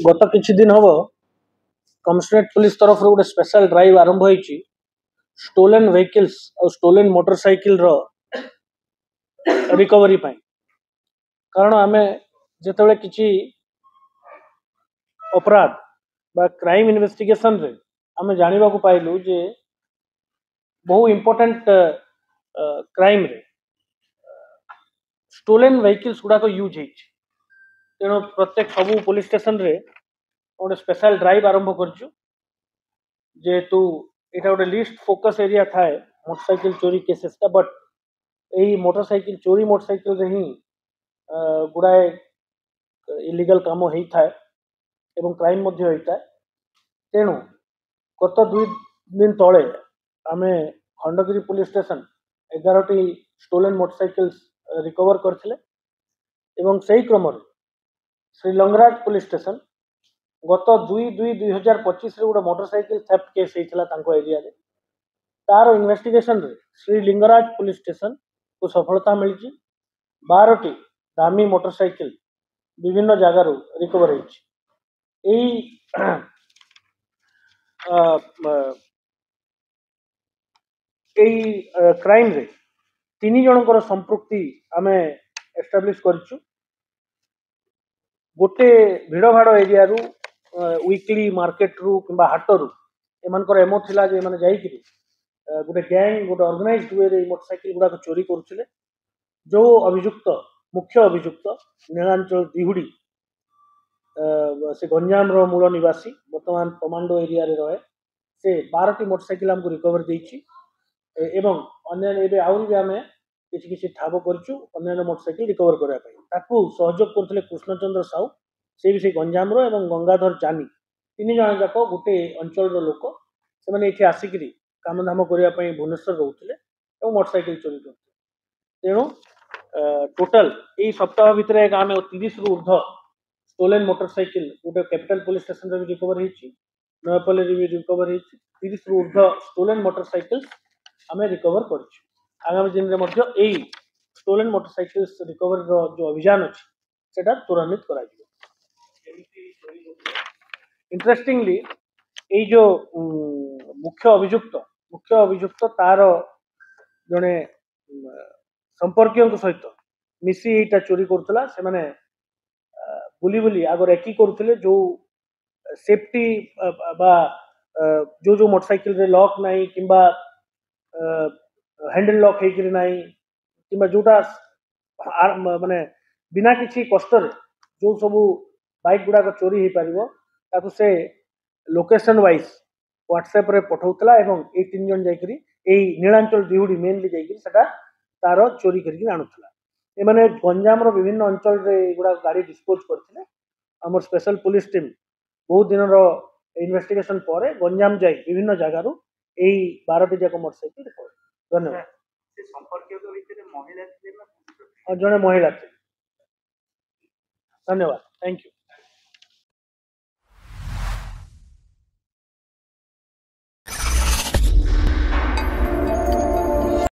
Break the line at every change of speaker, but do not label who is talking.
गत किछि दिन हम कमिशनरेट पुलिस तरफ गोटे स्पेशल ड्राइव आरंभ होईची स्टोलन व्हीकल्स और स्टोलन मोटरसाइकिल रो रिकवरी पाई। कारण आमे जेतेबेले किछि अपराध बा क्राइम इन्वेस्टिगेशन रे आमे जानिबा को पाइलु जे बहु इम्पोर्टेंट क्राइम रे स्टोलन व्हीकल्स गुडा को यूज होईची। तेणु प्रत्येक सबू पुलिस स्टेशन रे गोटे स्पेशल ड्राइव आरंभ करछु जेहेतु एटा गोटे लिस्ट फोकस एरिया थाए मोटरसाइकिल चोरी केसेस का। बट यही मोटरसाइकिल चोरी मोटरसाइकिल रे ही गुड़ाए इलीगल काम होता है एवं क्राइम मध्य होता है। तेणु गत 2 दिन तले आमे खंडगिरी पुलिस स्टेशन 11टी स्टोलन मोटरसाइकिल्स रिकवर करथिले एवं सही क्रम श्रीलंगराज पुलिस स्टेशन गत 2/2/2025 रे गोटे मोटरसाइकिल थेफ्ट केस होता तांको एरिया रे। तार इन्वेस्टिगेशन रे श्रीलिंगराज पुलिस स्टेशन को सफलता मिली। 12टी दामी मोटरसाइकिल विभिन्न जगार रिकवर होई। क्राइम रे 3 जनकर संपृक्ति आमे एस्टाब्लिश करछु। गोटे भिड़ भाड़ एरिया रु वीकली मार्केट रु किंबा हाट रु एमानकर एमो थिला जे माने जाई कि गोटे गैंग गोटे ऑर्गेनाइज्ड वे रे मोटरसाइकिल गुडा को चोरी करुथिले। जो अभियुक्त मुख्य अभियुक्त नीलांचल दिहुडी से गंजाम रो मूल निवासी वर्तमान कमांडो एरिया रे रहे। से 12टी मोटरसाइकिल हमको रिकवर देइछि एवं अन्य एबे आउरी भी आमे किछि किछि ठाब करछु अन्य मोटरसाइकिल रिकवर करा पई। ताकू सहयोग करथिले कृष्णचंद्र साहू से भी से गंजाम रो एवं गंगाधर जानी 3 जण जाक गोटे अंचल रो लोक से माने एठी आसिकरी काम धाम करिया पई भुवनेश्वर रहउथिले एवं मोटरसाइकिल चोरी करथिले। तेणु टोटल एई सप्ताह भितर आमे 30 रु ऊर्ध्व स्टोलन मोटरसाइकिल गोटे कैपिटल पुलिस स्टेशन रे रिकवर होईछि, नयपल्ली रे भी रिकवर होईछि। 30 रु ऊर्ध्व स्टोलन मोटरसाइकिल आमे रिकवर करछु। आगामी दिन रे मध्य एई स्टोलन मोटरसाइकिल्स रिकवरी रो जो अभियान अछि सेटा त्वरान्वित करा जिवो। इंटरेस्टिंगली एई जो मुख्य अभियुक्त तार जने संपर्कियों सहित मिसी एटा चोरी करथला। से माने बुली बुली आगर एकी करुथिले जो सेफ्टी बा जो जो मोटरसाइकिल रे लॉक नाही किंबा हैंडल लॉक हेकरी नाही किंबा जोटा माने बिना किसी कष्ट जो सब बाइक गुडा चोरी हो पारिबो ताकू से लोकेशन वाइज व्हाट्सएप रे पठाउतला एवं ए 3 जन जाइकरी ए नीलांचल दिहुडी मेनली जाइकरी सेटा तार चोरी करके आनुथला। ए माने गंजाम रो विभिन्न अंचल रे गुडा गाड़ी डिस्पोज करथिले। हमर स्पेशल पुलिस टीम बहुत दिन रो इन्वेस्टिगेशन पर गंजाम जाई विभिन्न जगार एई 12टी जाक मोटरसाइकिल रिकवर। धन्यवाद।
से संपर्कियों के भीतर महिला थे ना
जने महिला थे। धन्यवाद। Thank you.